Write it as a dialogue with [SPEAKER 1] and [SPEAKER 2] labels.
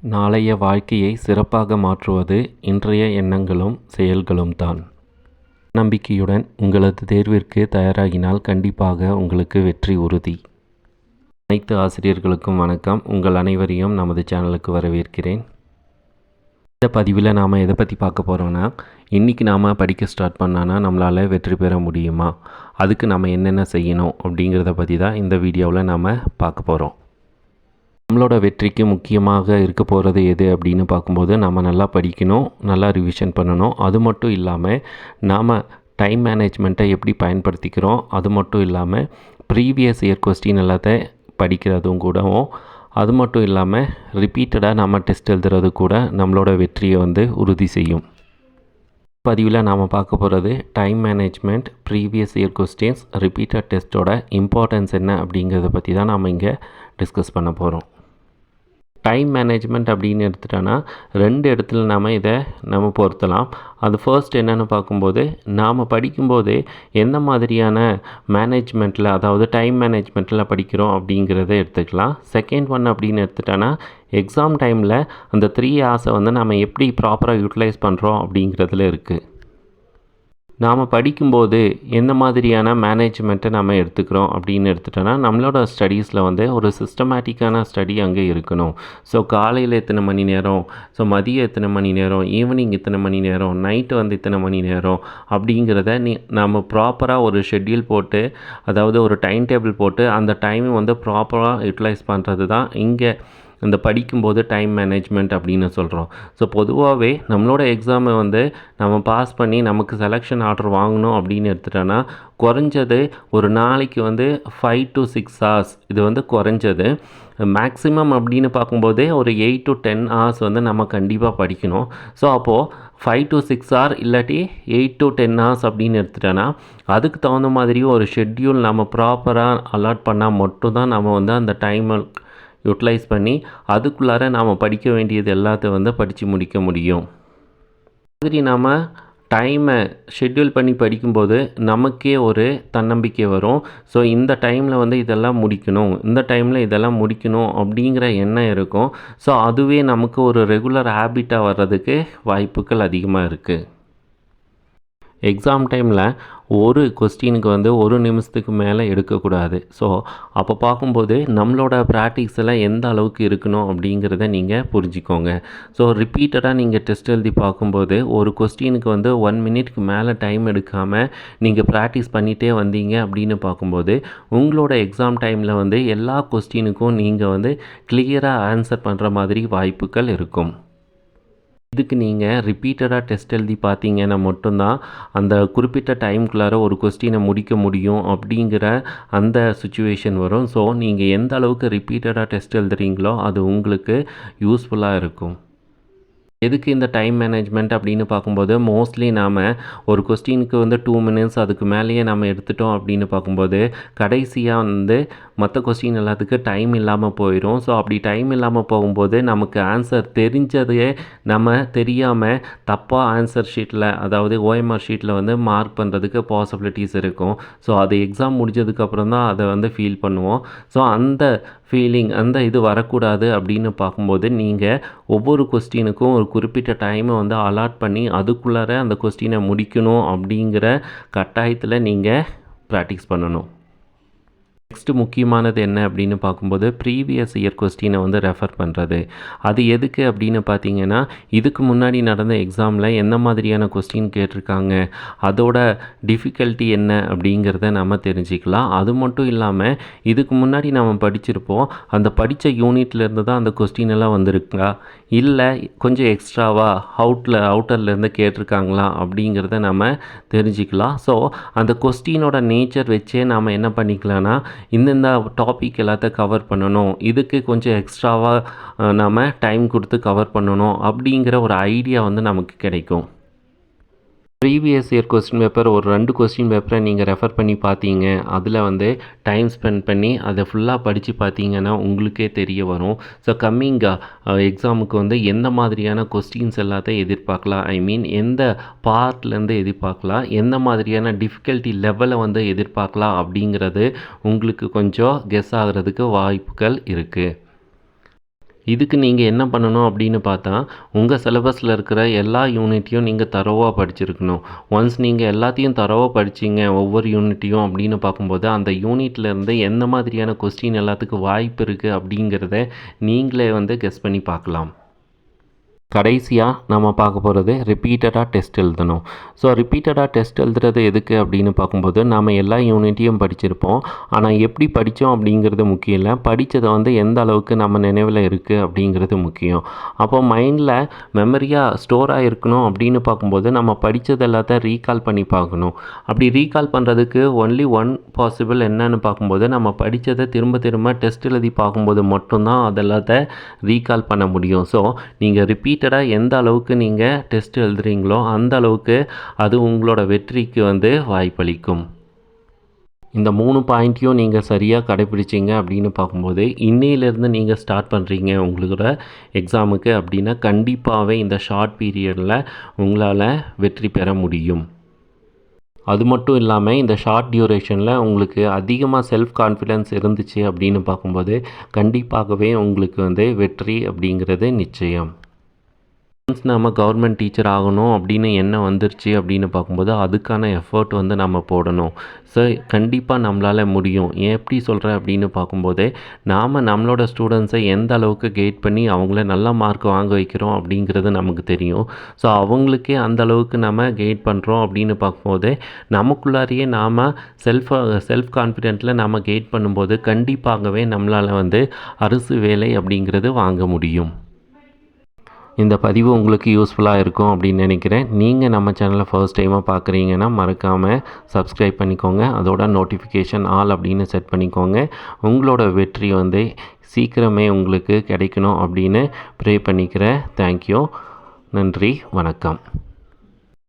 [SPEAKER 1] நாளைய வாழ்க்கையை சிறப்பாக மாற்றுவது இன்றைய எண்ணங்களும் செயல்களும் தான். நம்பிக்கையுடன் உங்களது தேர்விற்கு தயாராகினால் கண்டிப்பாக உங்களுக்கு வெற்றி உறுதி. அனைத்து ஆசிரியர்களுக்கும் வணக்கம். உங்கள் அனைவரையும் நமது சேனலுக்கு வரவேற்கிறேன். இந்த பதிவில் நாம் எதை பற்றி பார்க்க போகிறோன்னா, இன்றைக்கி நாம் படிக்க ஸ்டார்ட் பண்ணோன்னா நம்மளால் வெற்றி பெற முடியுமா, அதுக்கு நம்ம என்னென்ன செய்யணும் அப்படிங்கிறத பற்றி தான் இந்த வீடியோவில் நாம் பார்க்க போகிறோம். நம்மளோட வெற்றிக்கு முக்கியமாக இருக்க போகிறது எது அப்படின்னு பார்க்கும்போது, நம்ம நல்லா படிக்கணும், நல்லா ரிவிஷன் பண்ணணும். அது மட்டும் இல்லாமல் நாம் டைம் மேனேஜ்மெண்ட்டை எப்படி பயன்படுத்திக்கிறோம், அது மட்டும் இல்லாமல் ப்ரீவியஸ் இயர் கொஸ்டின் எல்லாத்தையும் படிக்கிறதும் கூடவும், அது மட்டும் இல்லாமல் ரிப்பீட்டடாக நம்ம டெஸ்ட் எழுதுறது கூட நம்மளோட வெற்றியை உறுதி செய்யும். பதிவில் நாம் பார்க்க போகிறது time management, previous year questions, repeated டெஸ்ட்டோட இம்பார்ட்டன்ஸ் என்ன அப்படிங்கிறத பற்றி தான் நாம் இங்கே டிஸ்கஸ் பண்ண போகிறோம். டைம் மேனேஜ்மெண்ட் அப்படின்னு எடுத்துட்டோன்னா 2 இடத்துல நம்ம பொருத்தலாம். அது ஃபர்ஸ்ட் என்னென்னு பார்க்கும்போது, நாம் படிக்கும்போது எந்த மாதிரியான மேனேஜ்மெண்ட்டில், அதாவது டைம் மேனேஜ்மெண்ட்டில் படிக்கிறோம் அப்படிங்கிறத எடுத்துக்கலாம். செகண்ட் ஒன் அப்படின்னு எடுத்துட்டோன்னா, எக்ஸாம் டைமில் அந்த 3 ஹார்ஸை நம்ம எப்படி ப்ராப்பராக யூட்டிலைஸ் பண்ணுறோம் அப்படிங்கிறதுல இருக்குது. நாம் படிக்கும்போது எந்த மாதிரியான மேனேஜ்மெண்ட்டை நம்ம எடுத்துக்கிறோம் அப்படின்னு எடுத்துட்டோன்னா, நம்மளோட ஸ்டடீஸில் ஒரு சிஸ்டமேட்டிக்கான ஸ்டடி அங்கே இருக்கணும். ஸோ காலையில் எத்தனை மணி நேரம், ஸோ மதியம் எத்தனை மணி நேரம், ஈவினிங் இத்தனை மணி நேரம், நைட்டு இத்தனை மணி நேரம் அப்படிங்கிறத நம்ம ப்ராப்பராக ஒரு ஷெட்யூல் போட்டு, அதாவது ஒரு டைம் டேபிள் போட்டு அந்த டைமை ப்ராப்பராக யூட்டிலைஸ் பண்ணுறது தான் இங்கே இந்த படிக்கும்போது டைம் மேனேஜ்மெண்ட் அப்படின்னு சொல்கிறோம். ஸோ பொதுவாகவே நம்மளோட எக்ஸாமை நம்ம பாஸ் பண்ணி நமக்கு செலெக்ஷன் ஆர்டர் வாங்கணும் அப்படின்னு எடுத்துட்டோன்னா, குறைஞ்சது ஒரு நாளைக்கு 5 to 6 ஹார்ஸ் இது குறைஞ்சது. மேக்ஸிமம் அப்படின்னு பார்க்கும்போதே ஒரு 8 to 10 ஹார்ஸ் நம்ம கண்டிப்பாக படிக்கணும். ஸோ அப்போது 5 to 6 ஹார் இல்லாட்டி 8 to 10 ஹார்ஸ் அப்படின்னு எடுத்துட்டோன்னா, அதுக்கு தகுந்த மாதிரி ஒரு ஷெட்யூல் நம்ம ப்ராப்பராக அலாட் பண்ணால் மட்டும்தான் நம்ம அந்த டைமை யூட்டிலைஸ் பண்ணி அதுக்குள்ளார நாம் படிக்க வேண்டியது எல்லாத்தையும் படித்து முடிக்க முடியும். மாதிரி நாம் டைமை ஷெட்யூல் பண்ணி படிக்கும்போது நமக்கே ஒரு தன்னம்பிக்கை வரும். ஸோ இந்த டைமில் இதெல்லாம் முடிக்கணும், இந்த டைமில் இதெல்லாம் முடிக்கணும் அப்படிங்கிற எண்ணம் இருக்கும். ஸோ அதுவே நமக்கு ஒரு ரெகுலர் ஹேபிட்டாக வர்றதுக்கு வாய்ப்புகள் அதிகமாக இருக்குது. எக்ஸாம் டைமில் ஒரு கொஸ்டினுக்கு 1 நிமிஷத்துக்கு மேலே எடுக்கக்கூடாது. ஸோ அப்போ பார்க்கும்போது நம்மளோட ப்ராக்டிஸில் எந்த அளவுக்கு இருக்கணும் அப்படிங்கிறத நீங்கள் புரிஞ்சுக்கோங்க. ஸோ ரிப்பீட்டடாக நீங்கள் டெஸ்ட் எழுதி பார்க்கும்போது ஒரு கொஸ்டினுக்கு 1 மினிட்க்கு மேலே டைம் எடுக்காமல் நீங்கள் ப்ராக்டிஸ் பண்ணிகிட்டே வந்தீங்க அப்படின்னு பார்க்கும்போது, உங்களோட எக்ஸாம் டைமில் எல்லா கொஸ்டினுக்கும் நீங்கள் கிளியராக ஆன்சர் பண்ணுற மாதிரி வாய்ப்புகள் இருக்கும். இதுக்கு நீங்கள் ரிப்பீட்டடாக டெஸ்ட் எழுதி பார்த்தீங்கன்னா மட்டும்தான் அந்த குறிப்பிட்ட டைம்குள்ளார ஒரு கொஸ்டினை முடிக்க முடியும் அப்படிங்கிற அந்த சுச்சுவேஷன் வரும். ஸோ நீங்கள் எந்த அளவுக்கு ரிப்பீட்டடாக டெஸ்ட் எழுதுறீங்களோ அது உங்களுக்கு யூஸ்ஃபுல்லாக இருக்கும். எதுக்கு இந்த டைம் மேனேஜ்மெண்ட் அப்படின்னு பார்க்கும்போது, மோஸ்ட்லி நாம் ஒரு கொஸ்டினுக்கு 2 மினிட்ஸ் அதுக்கு மேலேயே நம்ம எடுத்துட்டோம் அப்படின்னு பார்க்கும்போது, கடைசியாக மற்ற கொஸ்டின் எல்லாத்துக்கும் டைம் இல்லாமல் போயிடும். ஸோ அப்படி டைம் இல்லாமல் போகும்போது நமக்கு ஆன்சர் தெரிஞ்சதையே நம்ம தெரியாமல் தப்பாக ஆன்சர் ஷீட்டில், அதாவது ஓஎம்ஆர் ஷீட்டில் மார்க் பண்ணுறதுக்கு பாசிபிலிட்டிஸ் இருக்கும். ஸோ அது எக்ஸாம் முடிஞ்சதுக்கப்புறம் தான் அதை ஃபீல் பண்ணுவோம். ஸோ அந்த ஃபீலிங், அந்த இது வரக்கூடாது அப்படின்னு பார்க்கும்போது, நீங்கள் ஒவ்வொரு கொஸ்டினுக்கும் ஒரு குறிப்பிட்ட டைமை அலாட் பண்ணி அதுக்குள்ளார அந்த கொஸ்டினை முடிக்கணும் அப்படிங்கிற கட்டாயத்தில் நீங்கள் ப்ராக்டிஸ் பண்ணணும். நெக்ஸ்ட்டு முக்கியமானது என்ன அப்படின்னு பார்க்கும்போது, ப்ரீவியஸ் இயர் கொஸ்டினை ரெஃபர் பண்ணுறது. அது எதுக்கு அப்படின்னு பார்த்தீங்கன்னா, இதுக்கு முன்னாடி நடந்த எக்ஸாமில் எந்த மாதிரியான கொஸ்டின் கேட்டிருக்காங்க, அதோட டிஃபிகல்ட்டி என்ன அப்படிங்கிறத நம்ம தெரிஞ்சுக்கலாம். அது மட்டும் இல்லாமல் இதுக்கு முன்னாடி நம்ம படிச்சிருப்போம், அந்த படித்த யூனிட்லேருந்து தான் அந்த கொஸ்டின் எல்லாம் வந்திருக்கா, இல்லை கொஞ்சம் எக்ஸ்ட்ராவாக அவுட்டர்லேருந்து கேட்டிருக்காங்களா அப்படிங்கிறத நம்ம தெரிஞ்சுக்கலாம். ஸோ அந்த கொஸ்டினோட நேச்சர் வச்சே நாம் என்ன பண்ணிக்கலாம்னா, இந்த டாபிக் எல்லாத்தையும் கவர் பண்ணணும், இதுக்கு கொஞ்சம் எக்ஸ்ட்ராவாக நம்ம டைம் கொடுத்து கவர் பண்ணணும் அப்படிங்கிற ஒரு ஐடியா நமக்கு கிடைக்கும். ப்ரீவியஸ் இயர் கொஸ்டின் பேப்பர் ஒரு 2 கொஸ்டின் பேப்பரை நீங்கள் ரெஃபர் பண்ணி பார்த்தீங்க, அதில் டைம் ஸ்பெண்ட் பண்ணி அதை ஃபுல்லாக படித்து பார்த்தீங்கன்னா உங்களுக்கே தெரிய வரும். ஸோ கம்மிங் எக்ஸாமுக்கு எந்த மாதிரியான கொஸ்டின்ஸ் எல்லாத்தையும் எதிர்பார்க்கலாம், ஐ மீன் எந்த பார்ட்லேருந்து எதிர்பார்க்கலாம், எந்த மாதிரியான டிஃபிகல்ட்டி லெவலை எதிர்பார்க்கலாம் அப்படிங்கிறது உங்களுக்கு கொஞ்சம் கெஸ் ஆகிறதுக்கு வாய்ப்புகள் இருக்குது. இதுக்கு நீங்கள் என்ன பண்ணணும் அப்படின்னு பார்த்தா, உங்கள் சிலபஸில் இருக்கிற எல்லா யூனிட்டையும் நீங்கள் தரோவாக படிச்சிருக்கணும். ஒன்ஸ் நீங்கள் எல்லாத்தையும் தரோவாக படிச்சீங்க ஒவ்வொரு யூனிட்டையும் அப்படின்னு பார்க்கும்போது, அந்த யூனிட்லேருந்து எந்த மாதிரியான கொஸ்டின் எல்லாத்துக்கும் வாய்ப்பு இருக்குது அப்படிங்கிறத நீங்களே கெஸ் பண்ணி பார்க்கலாம். கடைசியாக நம்ம பார்க்க போகிறது ரிப்பீட்டடாக டெஸ்ட் எழுதணும். ஸோ ரிப்பீட்டடாக டெஸ்ட் எழுதுறது எதுக்கு அப்படின்னு பார்க்கும்போது, நம்ம எல்லா யூனிட்டையும் படிச்சிருப்போம். ஆனால் எப்படி படித்தோம் அப்படிங்கிறது முக்கியம் இல்லை, படித்ததை எந்த அளவுக்கு நம்ம நினைவில் இருக்குது அப்படிங்கிறது முக்கியம். அப்போ மைண்டில் மெமரியாக ஸ்டோர் ஆகிருக்கணும் அப்படின்னு பார்க்கும்போது, நம்ம படித்தது எல்லாத்தையும் ரீகால் பண்ணி பார்க்கணும். அப்படி ரீகால் பண்ணுறதுக்கு ஒன்லி ஒன் பாசிபிள் என்னன்னு பார்க்கும்போது, நம்ம படித்ததை திரும்ப திரும்ப டெஸ்ட் எழுதி பார்க்கும்போது மட்டும்தான் அதெல்லாத்த ரீகால் பண்ண முடியும். ஸோ நீங்கள் ரிப்பீட்டடாக எந்த அளவுக்கு நீங்கள் டெஸ்ட் எழுதுறீங்களோ அந்த அளவுக்கு அது உங்களோட வெற்றிக்கு வாய்ப்பளிக்கும். இந்த 3 பாயிண்ட்டையும் நீங்கள் சரியாக கடைப்பிடிச்சிங்க அப்படின்னு பார்க்கும்போது, இன்னையிலேருந்து நீங்கள் ஸ்டார்ட் பண்ணுறீங்க உங்களோட எக்ஸாமுக்கு அப்படின்னா, கண்டிப்பாகவே இந்த ஷார்ட் பீரியடில் உங்களால் வெற்றி பெற முடியும். அது மட்டும் இல்லாமல் இந்த ஷார்ட் டியூரேஷனில் உங்களுக்கு அதிகமாக செல்ஃப் கான்ஃபிடென்ஸ் இருந்துச்சு அப்படின்னு பார்க்கும்போது, கண்டிப்பாகவே உங்களுக்கு வெற்றி அப்படிங்கிறது நிச்சயம். ஒன்ஸ் நம்ம கவர்மெண்ட் டீச்சர் ஆகணும் அப்படின்னு எண்ணம் வந்துருச்சு அப்படின்னு பார்க்கும்போது, அதுக்கான எஃபர்ட் நம்ம போடணும். ஸோ கண்டிப்பாக நம்மளால் முடியும். ஏன் எப்படி சொல்கிறேன் அப்படின்னு பார்க்கும்போதே, நாம் நம்மளோட ஸ்டூடெண்ட்ஸை எந்த அளவுக்கு கைட் பண்ணி அவங்கள நல்ல மார்க் வாங்க வைக்கிறோம் அப்படிங்கிறது நமக்கு தெரியும். ஸோ அவங்களுக்கே அந்த அளவுக்கு நம்ம கைட் பண்ணுறோம் அப்படின்னு பார்க்கும்போதே, நமக்குள்ளாரையே நாம் செல்ஃப் கான்ஃபிடென்ட்டில் நம்ம கைட் பண்ணும்போது கண்டிப்பாகவே நம்மளால் அரசு வேலை அப்படிங்கிறது வாங்க முடியும். இந்த பதிவு உங்களுக்கு யூஸ்ஃபுல்லாக இருக்கும் அப்படின்னு நினைக்கிறேன். நீங்கள் நம்ம சேனலை ஃபர்ஸ்ட் டைமாக பார்க்குறீங்கன்னா மறக்காமல் சப்ஸ்கிரைப் பண்ணிக்கோங்க. அதோட நோட்டிஃபிகேஷன் ஆல் அப்படின்னு செட் பண்ணிக்கோங்க. உங்களோட வெற்றி சீக்கிரமே உங்களுக்கு கிடைக்கணும் அப்படின்னு ப்ரே பண்ணிக்கிறேன். தேங்க்யூ. நன்றி. வணக்கம்.